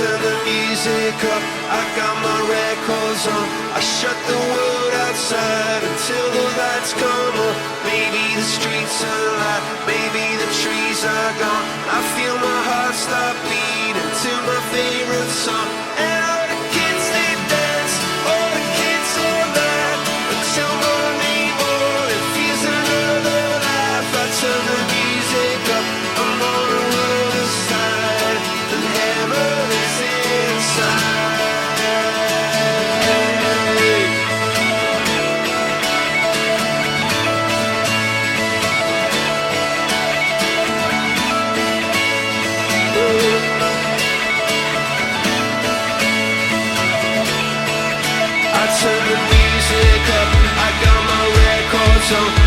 turn the music up, I got my records on. I shut the world outside until the lights come on. Maybe the streets are alive, maybe the trees are gone. I feel my heart stop beating to my favorite song. And all the kids they dance, all the kids all laugh until Monday morning feels another life. I turn the music up, I'm on the other side, and heaven is inside. I turn the music up, I got my records on.